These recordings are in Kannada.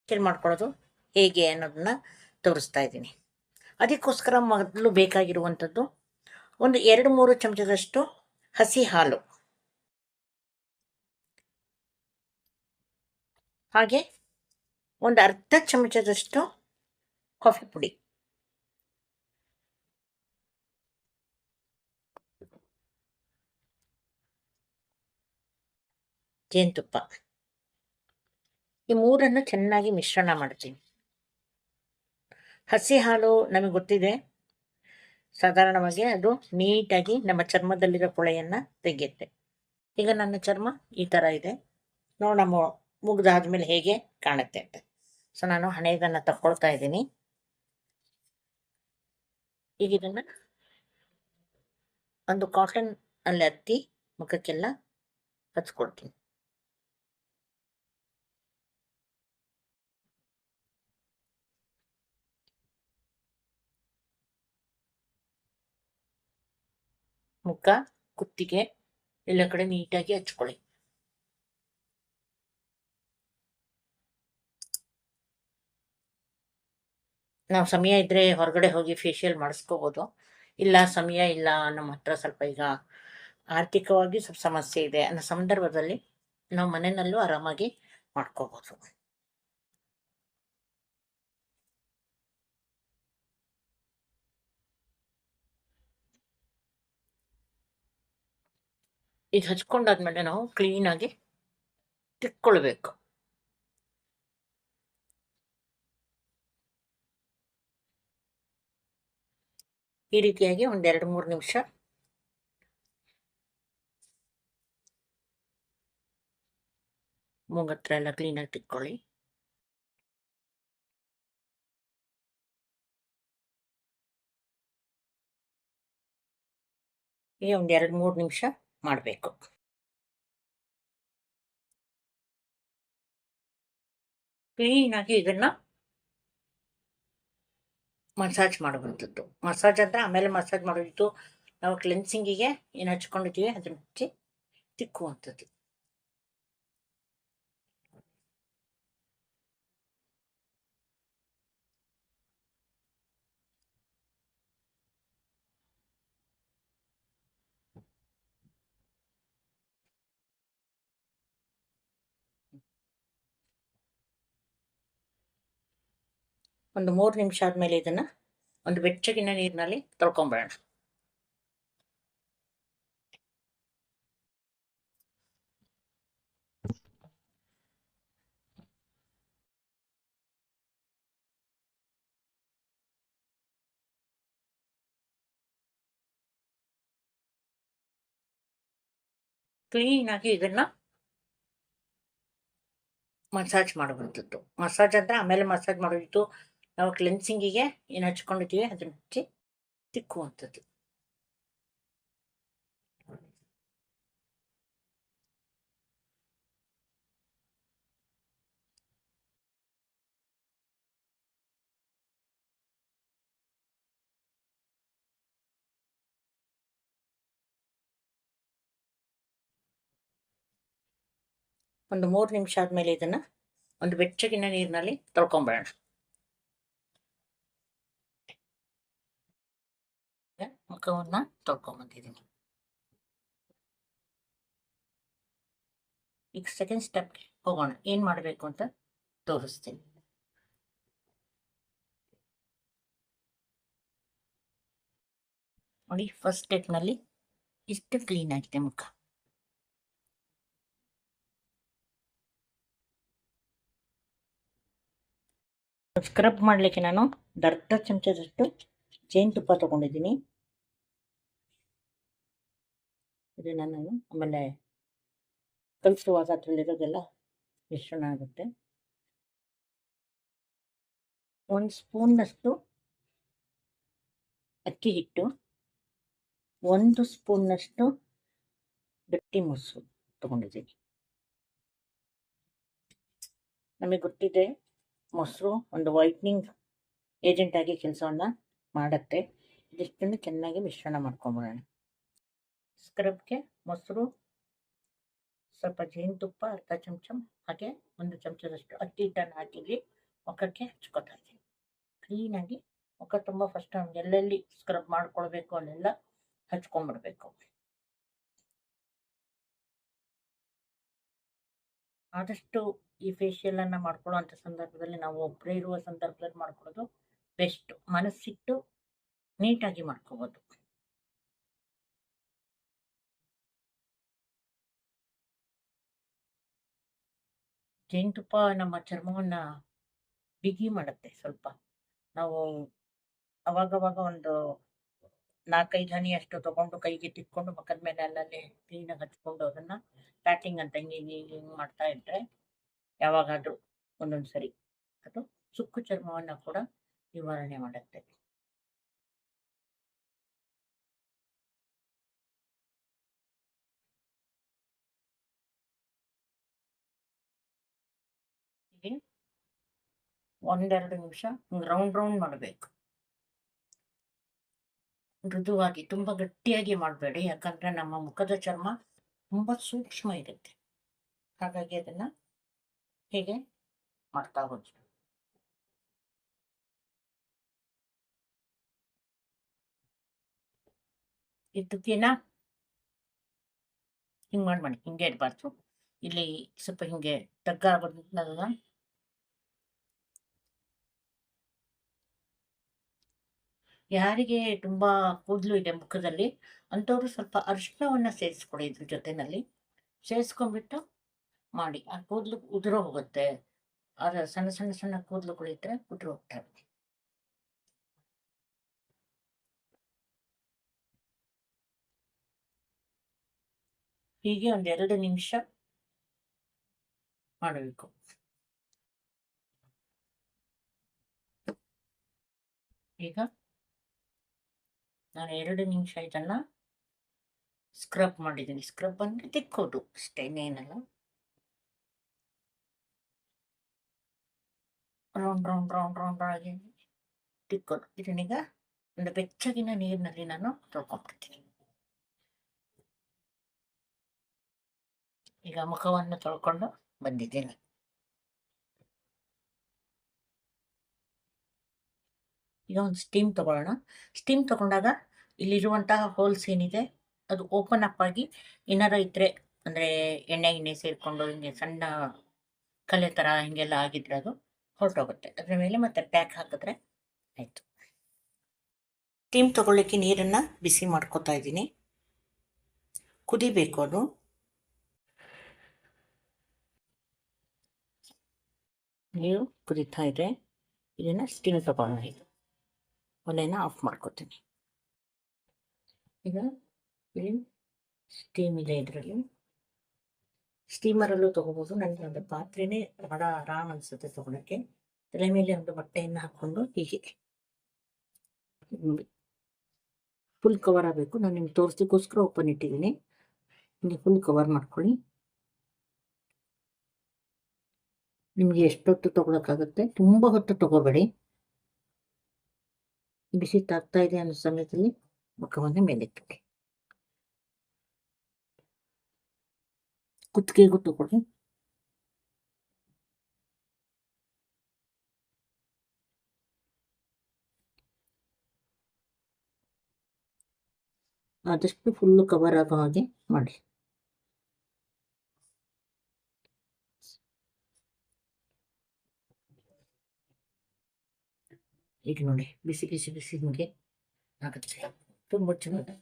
ಮಾಡ್ಕೊಳ್ಳೋದು ಹೇಗೆ ಅನ್ನೋದನ್ನ ತೋರಿಸ್ತಾ ಇದ್ದೀನಿ. ಅದಕ್ಕೋಸ್ಕರ ಮೊದಲು ಬೇಕಾಗಿರುವಂಥದ್ದು ಒಂದು 2-3 ಚಮಚದಷ್ಟು ಹಸಿ ಹಾಲು, ಹಾಗೆ ಒಂದು ಅರ್ಧ ಚಮಚದಷ್ಟು ಕಾಫಿ ಪುಡಿ, ಜೇನುತುಪ್ಪ, ಈ ಮೂರನ್ನು ಚೆನ್ನಾಗಿ ಮಿಶ್ರಣ ಮಾಡ್ತೀನಿ. ಹಸಿ ಹಾಲು ನಮಗೆ ಗೊತ್ತಿದೆ, ಸಾಧಾರಣವಾಗಿ ಅದು ನೀಟಾಗಿ ನಮ್ಮ ಚರ್ಮದಲ್ಲಿರೋ ಕೊಳೆಯನ್ನು ತೆಗೆಯುತ್ತೆ. ಈಗ ನನ್ನ ಚರ್ಮ ಈ ಥರ ಇದೆ, ನೋಡೋಣ ಮುಗ್ದಾದ್ಮೇಲೆ ಹೇಗೆ ಕಾಣುತ್ತೆ ಅಂತ. ಸೊ ನಾನು ಹಣೆಯನ್ನು ತಕ್ಕೊಳ್ತಾ ಇದ್ದೀನಿ. ಈಗ ಇದನ್ನು ಒಂದು ಕಾಟನ್ ಅಲ್ಲಿ ಹತ್ತಿ ಮುಖಕ್ಕೆಲ್ಲ ಹಚ್ಕೊಳ್ತೀನಿ. ಮುಖ, ಕುತ್ತಿಗೆ ಎಲ್ಲ ಕಡೆ ನೀಟಾಗಿ ಹಚ್ಕೊಳ್ಳಿ. ನಾವು ಸಮಯ ಇದ್ದರೆ ಹೊರಗಡೆ ಹೋಗಿ ಫೇಶಿಯಲ್ ಮಾಡಿಸ್ಕೋಬೋದು, ಇಲ್ಲ ಸಮಯ ಇಲ್ಲ, ನಮ್ಮ ಹತ್ರ ಸ್ವಲ್ಪ ಈಗ ಆರ್ಥಿಕವಾಗಿ ಸ್ವಲ್ಪ ಸಮಸ್ಯೆ ಇದೆ ಅನ್ನೋ ಸಂದರ್ಭದಲ್ಲಿ ನಾವು ಮನೆಯಲ್ಲೂ ಆರಾಮಾಗಿ ಮಾಡ್ಕೋಬೋದು. ಇದು ಹಚ್ಕೊಂಡಾದ್ಮೇಲೆ ನಾವು ಕ್ಲೀನಾಗಿ ತಿಕ್ಕೊಳ್ಬೇಕು. ಈ ರೀತಿಯಾಗಿ ಒಂದು 2-3 ನಿಮಿಷ ಮೂಗತ್ರ ಎಲ್ಲ ಕ್ಲೀನಾಗಿ ತಿಕ್ಕೊಳ್ಳಿ. ಈಗ ಒಂದು 2-3 ನಿಮಿಷ ಮಾಡಬೇಕು. ಕ್ಲೀನಾಗಿ ಇದನ್ನು ಮಸಾಜ್ ಮಾಡುವಂಥದ್ದು. ಮಸಾಜ್ ಅಂದರೆ ಆಮೇಲೆ ಮಸಾಜ್ ಮಾಡೋದಿತ್ತು, ನಾವು ಕ್ಲೆನ್ಸಿಂಗಿಗೆ ಏನು ಹಚ್ಕೊಂಡಿದ್ದೀವಿ ಅದನ್ನು ಹಚ್ಚಿ ತಿಕ್ಕುವಂಥದ್ದು. ಒಂದು 3 ನಿಮಿಷ ಆದಮೇಲೆ ಇದನ್ನು ಒಂದು ಬೆಚ್ಚಗಿನ ನೀರಿನಲ್ಲಿ ತೊಳ್ಕೊಂಬೇಡ. ಕ್ಲೀನಾಗಿ ಇದನ್ನು ಮಸಾಜ್ ಮಾಡುವಂಥದ್ದು. ಮಸಾಜ್ ಅಂದರೆ ಆಮೇಲೆ ಮಸಾಜ್ ಮಾಡೋದಿತ್ತು, ನಾವು ಕ್ಲೆನ್ಸಿಂಗಿಗೆ ಏನು ಹಚ್ಕೊಂಡಿದ್ದೀವಿ ಅದನ್ನು ಹಚ್ಚಿ ತಿಕ್ಕುವಂಥದ್ದು. ಒಂದು 3 ನಿಮಿಷ ಆದಮೇಲೆ ಇದನ್ನು ಒಂದು ಬೆಚ್ಚಗಿನ ನೀರಿನಲ್ಲಿ ತೊಳ್ಕೊಂಬೇಡ. ಮುಖವನ್ನು ತೊಳ್ಕೊಂಬಂದಿದ್ದೀನಿ. ಈಗ ಸೆಕೆಂಡ್ ಸ್ಟೆಪ್ಗೆ ಹೋಗೋಣ, ಏನು ಮಾಡಬೇಕು ಅಂತ ತೋರಿಸ್ತೀನಿ. ನೋಡಿ, ಫಸ್ಟ್ ಸ್ಟೆಪ್ನಲ್ಲಿ ಇಷ್ಟು ಕ್ಲೀನ್ ಆಗಿದೆ ಮುಖ. ಸ್ಕ್ರಬ್ ಮಾಡಲಿಕ್ಕೆ ನಾನು ಅರ್ಧ ಚಮಚದಷ್ಟು ಜೇನುತುಪ್ಪ ತೊಗೊಂಡಿದ್ದೀನಿ. ಇದನ್ನು ನಾನು ಆಮೇಲೆ ಕಲಿಸುವಾಗ ಅದರಲ್ಲಿರೋದೆಲ್ಲ ಮಿಶ್ರಣ ಆಗುತ್ತೆ. 1 ಸ್ಪೂನ್ನಷ್ಟು ಅಕ್ಕಿ ಹಿಟ್ಟು, 1 ಸ್ಪೂನ್ನಷ್ಟು ಗಟ್ಟಿ ಮೊಸರು ತೊಗೊಂಡಿದ್ದೀನಿ. ನಮಗೆ ಗೊತ್ತಿದೆ, ಮೊಸರು ಒಂದು ವೈಟ್ನಿಂಗ್ ಏಜೆಂಟ್ ಆಗಿ ಕೆಲಸವನ್ನು ಮಾಡುತ್ತೆ. ಇದಿಷ್ಟನ್ನು ಚೆನ್ನಾಗಿ ಮಿಶ್ರಣ ಮಾಡ್ಕೊಂಬಿಡೋಣ. ಸ್ಕ್ರಬ್ಗೆ ಮೊಸರು ಸ್ವಲ್ಪ ಜೇನುತುಪ್ಪ ಅರ್ಧ ಚಮಚ, ಹಾಗೆ 1 ಚಮಚದಷ್ಟು ಅಕ್ಕಿ ಹಿಟ್ಟನ್ನು ಹಾಕಿದ್ವಿ, ಮುಖಕ್ಕೆ ಹಚ್ಕೊತಾ ಇದ್ದೀನಿ. ಕ್ಲೀನಾಗಿ ಮುಖ ತುಂಬ ಫಸ್ಟ್ ನಮ್ಗೆ ಎಲ್ಲೆಲ್ಲಿ ಸ್ಕ್ರಬ್ ಮಾಡ್ಕೊಳ್ಬೇಕು ಅಲ್ಲೆಲ್ಲ ಹಚ್ಕೊಂಡ್ಬಿಡ್ಬೇಕು. ಆದಷ್ಟು ಈ ಫೇಶಿಯಲ್ ಅನ್ನ ಮಾಡ್ಕೊಳ್ಳುವಂಥ ಸಂದರ್ಭದಲ್ಲಿ ನಾವು ಒಬ್ಬರೇ ಇರುವ ಸಂದರ್ಭದಲ್ಲಿ ಮಾಡ್ಕೊಳ್ಳೋದು ಬೆಸ್ಟ್. ಮನಸ್ಸಿಟ್ಟು ನೀಟಾಗಿ ಮಾಡ್ಕೋಬೋದು. ಜೇನುತುಪ್ಪ ನಮ್ಮ ಚರ್ಮವನ್ನ ಬಿಗಿ ಮಾಡುತ್ತೆ. ಸ್ವಲ್ಪ ನಾವು ಅವಾಗವಾಗ ಒಂದು 4-5 ಹನಿ ಅಷ್ಟು ತಗೊಂಡು ಕೈಗೆ ತಿಕ್ಕೊಂಡು ಮುಖದ ಮೇಲೆ ಅಲ್ಲಲ್ಲಿ ಕ್ಲೀನಾಗಿ ಹಚ್ಕೊಂಡು ಅದನ್ನ ಪ್ಯಾಟಿಂಗ್ ಅಂತ ಹಿಂಗೆ ಮಾಡ್ತಾ ಇದ್ರೆ ಯಾವಾಗಾದ್ರೂ ಒಂದೊಂದ್ಸರಿ ಅದು ಸುಕ್ಕು ಚರ್ಮವನ್ನ ಕೂಡ ನಿವಾರಣೆ ಮಾಡುತ್ತೆ. ಹೀಗೆ 1-2 ನಿಮಿಷ ರೌಂಡ್ ರೌಂಡ್ ಮಾಡಬೇಕು. ಮೃದುವಾಗಿ, ತುಂಬಾ ಗಟ್ಟಿಯಾಗಿ ಮಾಡಬೇಡಿ, ಯಾಕಂದ್ರೆ ನಮ್ಮ ಮುಖದ ಚರ್ಮ ತುಂಬಾ ಸೂಕ್ಷ್ಮ ಇರುತ್ತೆ. ಹಾಗಾಗಿ ಅದನ್ನ ಹೀಗೆ ಮಾಡ್ತಾ ಹೋಗಿ. ಇದ್ದಕ್ಕಿನ ಹಿಂಗೆ ಮಾಡಿ ಹಿಂಗೆ ಇರಬಾರ್ದು. ಇಲ್ಲಿ ಸ್ವಲ್ಪ ಹಿಂಗೆ ತಗ್ಗ ಆಗೋದ್ರಿಂದ ಯಾರಿಗೆ ತುಂಬಾ ಕೂದಲು ಇದೆ ಮುಖದಲ್ಲಿ ಅಂಥವ್ರು ಸ್ವಲ್ಪ ಅರಿಶಿಣವನ್ನ ಸೇರಿಸ್ಕೊಡಿ ಇದ್ರ ಜೊತೆನಲ್ಲಿ. ಸೇರಿಸ್ಕೊಂಡ್ಬಿಟ್ಟು ಮಾಡಿ. ಆ ಕೂದಲು ಉದುರೋ ಹೋಗುತ್ತೆ. ಅದ ಸಣ್ಣ ಸಣ್ಣ ಸಣ್ಣ ಕೂದಲುಗಳಿದ್ರೆ ಉದುರು ಹೋಗ್ತವೆ. ಹೀಗೆ 1-2 ನಿಮಿಷ ಮಾಡಬೇಕು. ಈಗ ನಾನು 2 ನಿಮಿಷ ಇದನ್ನ ಸ್ಕ್ರಬ್ ಮಾಡಿದ್ದೀನಿ. ಸ್ಕ್ರಬ್ ಅಂದ್ರೆ ತಿಕ್ಕೋದು ಅಷ್ಟೇ, ಇನ್ನೇನಲ್ಲ. ರೌಂಡ್ ರೌಂಡ್ ರೌಂಡ್ ರೌಂಡ್ ಆಗಿ ತಿಕ್ಕೋದು. ಇದನ್ನೀಗ ಒಂದು ಬೆಚ್ಚಗಿನ ನೀರಿನಲ್ಲಿ ನಾನು ತೊಳ್ಕೊಂಡ್ಬಿಡ್ತೀನಿ. ಈಗ ಮುಖವನ್ನು ತೊಳ್ಕೊಂಡು ಬಂದಿದ್ದೀನಿ. ಈಗ ಒಂದು ಸ್ಟೀಮ್ ತಗೊಳ್ಳೋಣ. ಸ್ಟೀಮ್ ತಗೊಂಡಾಗ ಇಲ್ಲಿರುವಂತಹ ಹೋಲ್ಸ್ ಏನಿದೆ ಅದು ಓಪನ್ ಅಪ್ ಆಗಿ ಏನಾರ ಇದ್ರೆ, ಅಂದ್ರೆ ಎಣ್ಣೆ ಸೇರಿಕೊಂಡು ಹಿಂಗೆ ಸಣ್ಣ ಕಲೆ ಥರ ಹಿಂಗೆಲ್ಲ ಆಗಿದ್ರೆ ಅದು ಹೊರಟೋಗುತ್ತೆ. ಅದ್ರ ಮೇಲೆ ಮತ್ತೆ ಪ್ಯಾಕ್ ಹಾಕಿದ್ರೆ ಆಯಿತು. ಸ್ಟೀಮ್ ತಗೊಳ್ಳಿಕ್ಕೆ ನೀರನ್ನು ಬಿಸಿ ಮಾಡ್ಕೊತಾ ಇದ್ದೀನಿ. ಕುದಿಬೇಕು ಅದು. ನೀರು ಕುದೀತಾ ಇದೆ. ಇದನ್ನು ಸ್ಟೀಮ್ ತಗೊಳ್ಳೋಣ. ಇದು ಒಲೆನ ಆಫ್ ಮಾಡ್ಕೊತೀನಿ. ಈಗ ಇಲ್ಲಿ ಸ್ಟೀಮ್ ಇದೆ. ಇದರಲ್ಲಿ ಸ್ಟೀಮರಲ್ಲೂ ತೊಗೋಬೋದು. ನನಗೆ ಒಂದು ಪಾತ್ರೆನೇ ಬಹಳ ಆರಾಮ್ ಅನಿಸುತ್ತೆ ತೊಗೊಳಕ್ಕೆ. ತಲೆ ಮೇಲೆ ಒಂದು ಬಟ್ಟೆಯನ್ನು ಹಾಕ್ಕೊಂಡು ಹೀಗೆ ಫುಲ್ ಕವರ್ ಆಗಬೇಕು. ನಾನು ನಿಮ್ಗೆ ತೋರಿಸ್ಲಿಕ್ಕೋಸ್ಕರ ಓಪನ್ ಇಟ್ಟಿದ್ದೀನಿ. ಹಿಂಗೆ ಫುಲ್ ಕವರ್ ಮಾಡ್ಕೊಳ್ಳಿ. ನಿಮಗೆ ಎಷ್ಟೊತ್ತು ತೊಗೊಳಕ್ಕಾಗುತ್ತೆ, ತುಂಬ ಹೊತ್ತು ತೊಗೋಬೇಡಿ. ಬಿಸಿ ತಾಗ್ತಾ ಇದೆ ಅನ್ನೋ ಸಮಯದಲ್ಲಿ ಮುಖವನ್ನು ಮೇಲೆತ್ತಿ ಕುತ್ತಿಗೆಗೂ ತಗೊಳ್ಳಿ. ಆದಷ್ಟು ಫುಲ್ಲು ಕವರ್ ಆಗೋ ಹಾಗೆ ಮಾಡಿ. ಈಗ ನೋಡಿ, ಬಿಸಿ ಬಿಸಿ ಬಿಸಿ ನಿಮಗೆ ಆಗುತ್ತೆ. ತುಂಬ ಚೆನ್ನಾಗಿ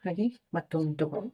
ಹಾಗೆ ಮತ್ತೊಂದು ತಗೊಳ್ಳಿ.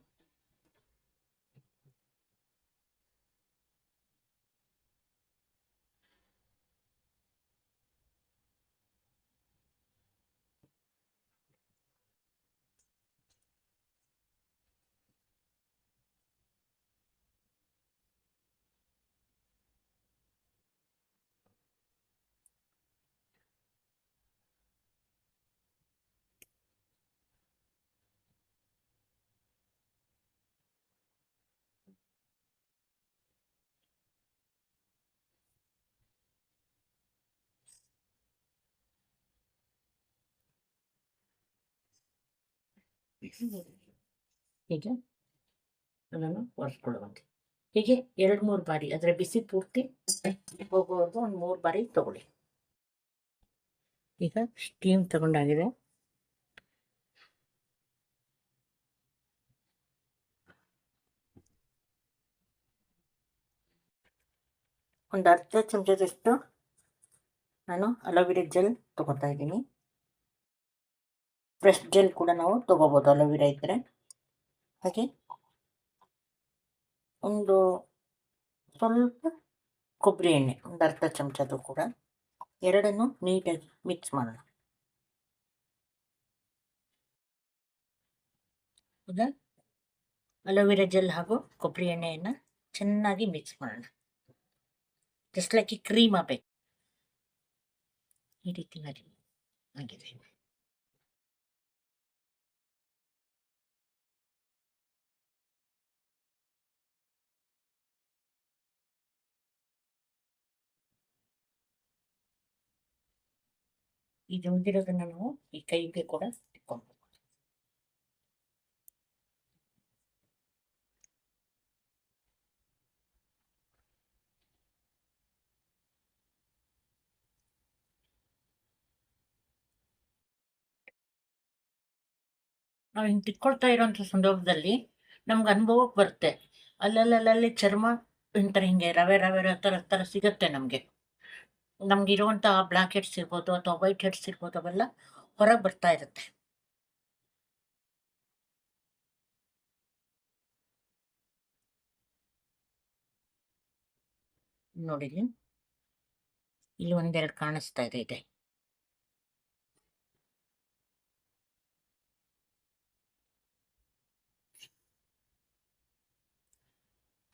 ಹೀಗೆ ಅದನ್ನು ಒರೆಸ್ಕೊಳ್ಳುವಂತೆ. ಹೀಗೆ 2-3 ಬಾರಿ, ಅದರ ಬಿಸಿ ಪೂರ್ತಿ ಹೋಗುವವರೆಗೂ ಒಂದು 3 ಬಾರಿ ತಗೊಳ್ಳಿ. ಈಗ ಸ್ಟೀಮ್ ತಗೊಂಡಾಗಿದೆ. ಒಂದು ಅರ್ಧ ಚಮಚದಷ್ಟು ನಾನು ಅಲೋವೆರಾ ಜೆಲ್ ತಗೋತಾ ಇದ್ದೀನಿ. ಫ್ರೆಶ್ ಜೆಲ್ ಕೂಡ ನಾವು ತಗೋಬೋದು ಅಲೋವೆರಾ ಇದ್ದರೆ. ಹಾಗೆ ಒಂದು ಸ್ವಲ್ಪ ಕೊಬ್ಬರಿ ಎಣ್ಣೆ, ಒಂದು ಅರ್ಧ ಚಮಚದು ಕೂಡ. ಎರಡನ್ನು ನೀಟಾಗಿ ಮಿಕ್ಸ್ ಮಾಡೋಣ. ಈಗ ಅಲೋವೆರಾ ಜೆಲ್ ಹಾಗೂ ಕೊಬ್ಬರಿ ಎಣ್ಣೆಯನ್ನು ಚೆನ್ನಾಗಿ ಮಿಕ್ಸ್ ಮಾಡೋಣ. ಜಸ್ಟ್ ಲೈಕ್ ಕ್ರೀಮ್ ಆಗಬೇಕು, ಈ ರೀತಿ ಆಗಿದೆ. ಇದು ಉಳಿದಿರೋದನ್ನು ನಾವು ಈ ಕೈಗೆ ಕೂಡ ಇಟ್ಕೊಂಡು ನಾವು ಹಿಂಗೆ ತಿಕ್ಕೊಳ್ತಾ ಇರೋಂಥ ಸಂದರ್ಭದಲ್ಲಿ ನಮ್ಗೆ ಅನುಭವಕ್ಕೆ ಬರುತ್ತೆ. ಅಲ್ಲಲ್ಲಿ ಚರ್ಮ ಒಂಥರ ಹಿಂಗೆ ರವೆ ರವೆ ಥರ ಸಿಗುತ್ತೆ ನಮಗೆ. ನಮಗಿರುವಂಥ ಬ್ಲ್ಯಾಕ್ ಹೆಡ್ಸ್ ಇರ್ಬೋದು ಅಥವಾ ವೈಟ್ ಹೆಡ್ಸ್ ಇರ್ಬೋದು, ಅವೆಲ್ಲ ಹೊರಗೆ ಬರ್ತಾ ಇರುತ್ತೆ. ನೋಡಿದ್ರಿ, ಇಲ್ಲಿ ಒಂದೆರಡು ಕಾಣಿಸ್ತಾ ಇದೆ.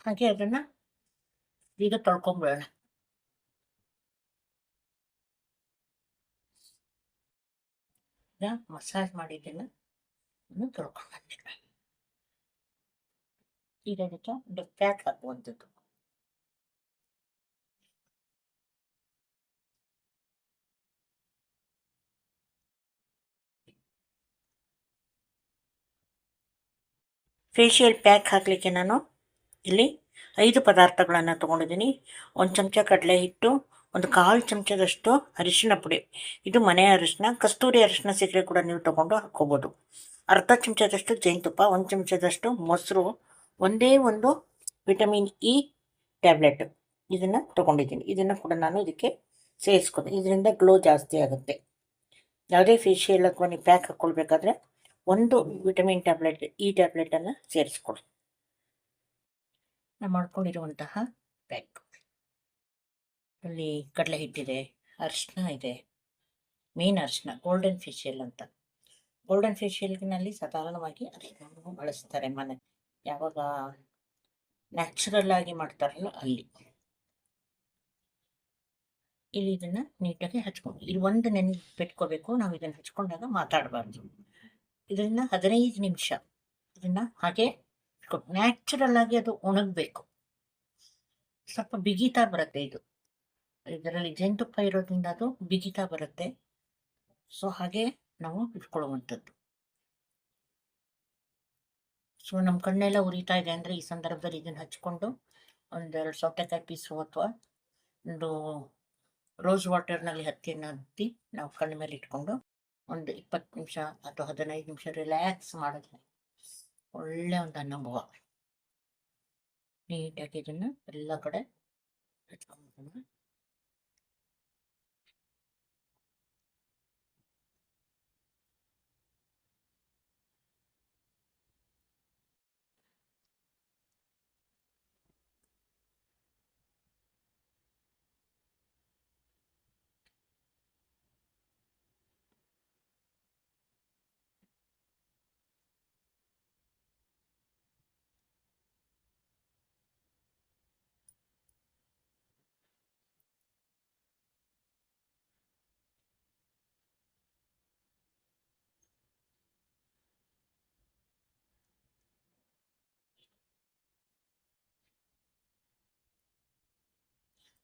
ಹಾಗೆ ಅದನ್ನು ಈಗ ತೊಳ್ಕೊಂಬಿಡೋಣ. ಈಗ ಮಸಾಜ್ ಮಾಡಿದ್ದೆಲ್ಲ ತೊಳ್ಕೊಂಡು ಬಂದಿಲ್ಲ. ಈಗ ಅದಕ್ಕೆ ಒಂದು ಪ್ಯಾಕ್ ಹಾಕುವಂಥದ್ದು. ಫೇಶಿಯಲ್ ಪ್ಯಾಕ್ ಹಾಕಲಿಕ್ಕೆ ನಾನು ಇಲ್ಲಿ 5 ಪದಾರ್ಥಗಳನ್ನು ತೊಗೊಂಡಿದ್ದೀನಿ. 1 ಚಮಚ ಕಡಲೆ ಹಿಟ್ಟು, ಒಂದು 1/4 ಚಮಚದಷ್ಟು ಅರಿಶಿನ ಪುಡಿ, ಇದು ಮನೆ ಅರಿಶಿನ, ಕಸ್ತೂರಿ ಅರಿಶಿನ ಸಿಕ್ಕರೆ ಕೂಡ ನೀವು ತೊಗೊಂಡು ಹಾಕ್ಕೋಬೋದು. ಅರ್ಧ ಚಮಚದಷ್ಟು ಜೇನುತುಪ್ಪ, 1 ಚಮಚದಷ್ಟು ಮೊಸರು, ಒಂದೇ ಒಂದು ವಿಟಮಿನ್ ಇ ಟ್ಯಾಬ್ಲೆಟ್, ಇದನ್ನು ತೊಗೊಂಡಿದ್ದೀನಿ. ಇದನ್ನು ಕೂಡ ನಾನು ಇದಕ್ಕೆ ಸೇರಿಸ್ಕೊಂಡು, ಇದರಿಂದ ಗ್ಲೋ ಜಾಸ್ತಿ ಆಗುತ್ತೆ. ಯಾವುದೇ ಫೇಶಿಯಲ್ ಅಥವಾ ನೀವು ಪ್ಯಾಕ್ ಹಾಕ್ಕೊಳ್ಬೇಕಾದ್ರೆ ಒಂದು ವಿಟಮಿನ್ ಟ್ಯಾಬ್ಲೆಟ್, ಈ ಟ್ಯಾಬ್ಲೆಟನ್ನು ಸೇರಿಸ್ಕೊಳ್ಳಿ. ನಾವು ಮಾಡ್ಕೊಂಡಿರುವಂತಹ ಪ್ಯಾಕ್ ಅಲ್ಲಿ ಕಡಲೆ ಹಿಟ್ಟಿದೆ, ಅರಿಶಿನ ಇದೆ, ಮೇನ್ ಅರಿಶಿನ ಗೋಲ್ಡನ್ ಫೇಶಿಯಲ್ ಅಂತ. ಗೋಲ್ಡನ್ ಫೇಶಿಯಲ್ನಲ್ಲಿ ಸಾಧಾರಣವಾಗಿ ಅರಿಶಿನ ಬಳಸ್ತಾರೆ ಯಾವಾಗ ನ್ಯಾಚುರಲ್ ಆಗಿ ಮಾಡ್ತಾರಲ್ಲ ಅಲ್ಲಿ. ಇಲ್ಲಿ ಇದನ್ನು ನೀಟಾಗಿ ಹಚ್ಕೊಂಡು, ಇಲ್ಲಿ ಒಂದು ನೆನಪಿಟ್ಕೋಬೇಕು, ನಾವು ಇದನ್ನು ಹಚ್ಕೊಂಡಾಗ ಮಾತಾಡಬಾರ್ದು. ಇದರಿಂದ 15 ನಿಮಿಷ ಇದನ್ನು ಹಾಗೆ ನ್ಯಾಚುರಲ್ ಆಗಿ ಅದು ಒಣಗಬೇಕು. ಸ್ವಲ್ಪ ಬಿಗಿತಾ ಬರುತ್ತೆ, ಇದರಲ್ಲಿ ಜೇನುತುಪ್ಪ ಇರೋದ್ರಿಂದ ಅದು ಬಿಗಿತಾ ಬರುತ್ತೆ. ಸೊ ಹಾಗೆ ನಾವು ಇಟ್ಕೊಳ್ಳುವಂಥದ್ದು. ಸೊ ನಮ್ಮ ಕಣ್ಣೆಲ್ಲ ಉರಿತಾ ಇದೆ ಅಂದರೆ ಈ ಸಂದರ್ಭದಲ್ಲಿ ಇದನ್ನು ಹಚ್ಕೊಂಡು 1-2 ಸೌತೆಕಾಯಿ ಪೀಸು ಅಥವಾ ಒಂದು ರೋಸ್ ವಾಟರ್ನಲ್ಲಿ ಹತ್ತಿಯನ್ನು ಹತ್ತಿ ನಾವು ಕಣ್ಣ ಮೇಲೆ ಇಟ್ಕೊಂಡು ಒಂದು 20 ನಿಮಿಷ ಅಥವಾ 15 ನಿಮಿಷ ರಿಲ್ಯಾಕ್ಸ್ ಮಾಡಿದ್ರೆ ಒಳ್ಳೆ ಒಂದು ಅನುಭವ. ನೀಟಾಗಿ ಇದನ್ನು ಎಲ್ಲ ಕಡೆ ಹಚ್ಕೊಂಡು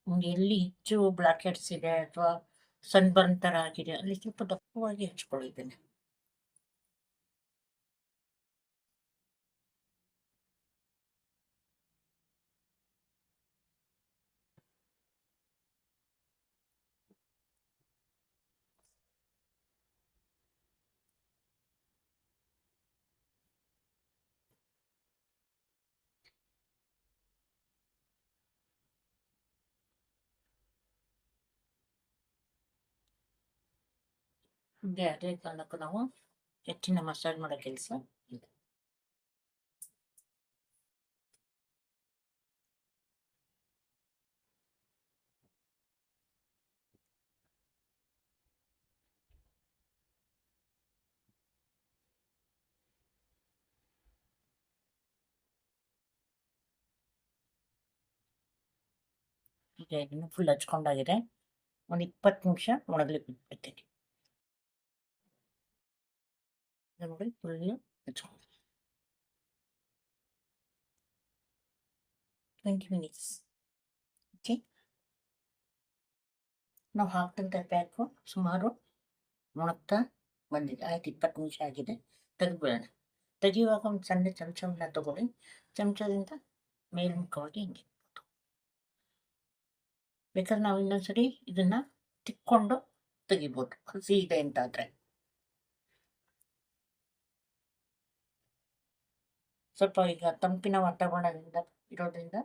ನಿಮ್ಗೆ ಎಲ್ಲಿ ಹೆಚ್ಚು ಬ್ಲ್ಯಾಕ್ ಹೆಡ್ಸ್ ಇದೆ ಅಥವಾ ಸನ್ಬರ್ನ್ ಥರ ಆಗಿದೆ ಅಲ್ಲಿ ಸ್ವಲ್ಪ ದಪ್ಪವಾಗಿ ಹಚ್ಕೊಳ್ಳಿದ್ದೇನೆ. ಹಿಂಗೆ ಅದೇ ಕಾರಣಕ್ಕೂ ನಾವು ಹೆಚ್ಚಿನ ಮಸಾಜ್ ಮಾಡೋ ಕೆಲಸ ಇದೆ. ಈಗ ಇದನ್ನು ಫುಲ್ ಹಚ್ಕೊಂಡಾಗಿದೆ. ಒಂದು 20 ನಿಮಿಷ ಒಣಗ್ಲಿಕ್ಕೆ ಬಿಟ್ಬಿಡ್ತೀನಿ. ನೋಡಿ ಫುಲ್ಲು ಹಚ್ಕೊಂಡು 20 ಮಿನಿಟ್ಸ್. ಓಕೆ, ನಾವು ಹಾಕಿದಂಥ ಪ್ಯಾಕು ಸುಮಾರು ಒಣಗ್ತಾ ಬಂದಿದೆ. ಆಯ್ತು, 20 ನಿಮಿಷ ಆಗಿದೆ. ತೆಗೆದುಬಿಡೋಣ. ತೆಗೆಯುವಾಗ ಒಂದು ಸಣ್ಣ ಚಮಚವನ್ನು ತಗೊಳ್ಳಿ. ಚಮಚದಿಂದ ಮೇಲ್ಮುಖವಾಗಿ ಹಿಂಗೆ ಬೇಕಾದ್ರೆ ನಾವು ಇನ್ನೊಂದ್ಸರಿ ಇದನ್ನ ತಿಕ್ಕೊಂಡು ತೆಗಿಬೋದು, ಹಸಿ ಇದೆ ಅಂತಾದ್ರೆ. ಸ್ವಲ್ಪ ಈಗ ತಂಪಿನ ವಾತಾವರಣದಿಂದ ಇರೋದ್ರಿಂದ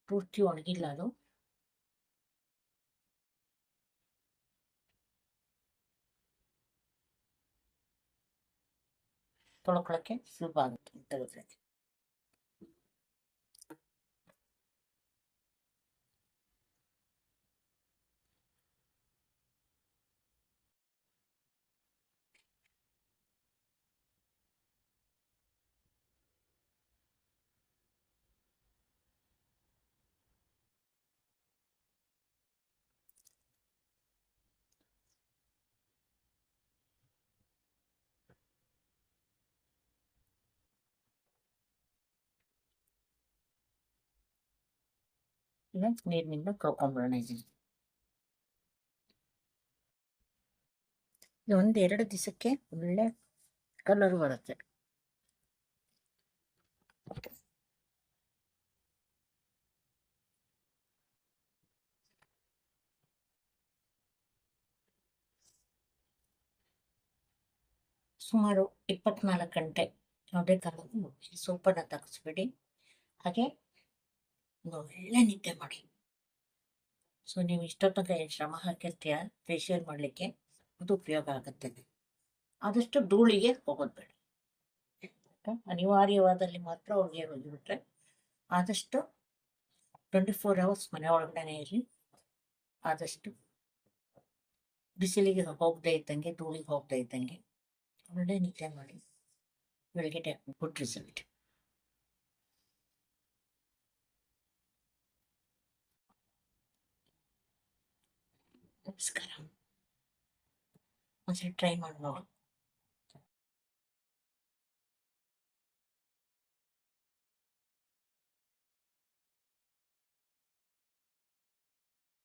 ಪೂರ್ತಿ ಒಣಗಿಲ್ಲ ಅದು. ತೊಳ್ಕೊಳಕ್ಕೆ ಸುಲಭ ಆಗುತ್ತೆ ತೆಗೆದ್ರೆ. ಈಗ ನೀರಿನಿಂದ ತೊಳ್ಕೊಂಡ್ಬಿಡೋಣ ಇದನ್ನು. ಇದು 1-2 ದಿವಸಕ್ಕೆ ಒಳ್ಳೆ ಕಲರ್ ಬರುತ್ತೆ. ಸುಮಾರು 24 ಗಂಟೆ ಯಾವುದೇ ಕಾರಣಕ್ಕೂ ಸೋಪನ್ನು ತೆಗೆಸ್ಬಿಡಿ. ಹಾಗೆ ಒಂದು ಒಳ್ಳೆ ನಿದ್ದೆ ಮಾಡಿ. ಸೊ ನೀವು ಇಷ್ಟೊತ್ತಂಕ ಏನು ಶ್ರಮ ಹಾಕಿರ್ತೀಯ ಫೇಶಿಯಲ್ ಮಾಡಲಿಕ್ಕೆ, ಅದು ಉಪಯೋಗ ಆಗುತ್ತೆ. ಆದಷ್ಟು ಧೂಳಿಗೆ ಹೋಗೋದು ಬೇಡ. ಅನಿವಾರ್ಯವಾದಲ್ಲಿ ಮಾತ್ರ ಅವ್ರಿಗೆ ಹೋಗಿಬಿಟ್ರೆ, ಆದಷ್ಟು 24 hours ಮನೆ ಒಳಗಡೆ ಇರಲಿ. ಆದಷ್ಟು ಬಿಸಿಲಿಗೆ ಹೋಗದೆ ಇದ್ದಂಗೆ, ಧೂಳಿಗೆ ಹೋಗದೆ ಇದ್ದಂಗೆ ಒಳ್ಳೆ ನಿದ್ದೆ ಮಾಡಿ. ಬೆಳಗ್ಗೆ ಗುಡ್ ರಿಸಲ್ಟ್. ನಮಸ್ಕಾರ. ಒಂದ್ಸರಿ ಟ್ರೈ ಮಾಡಿ ನೋಡಿ.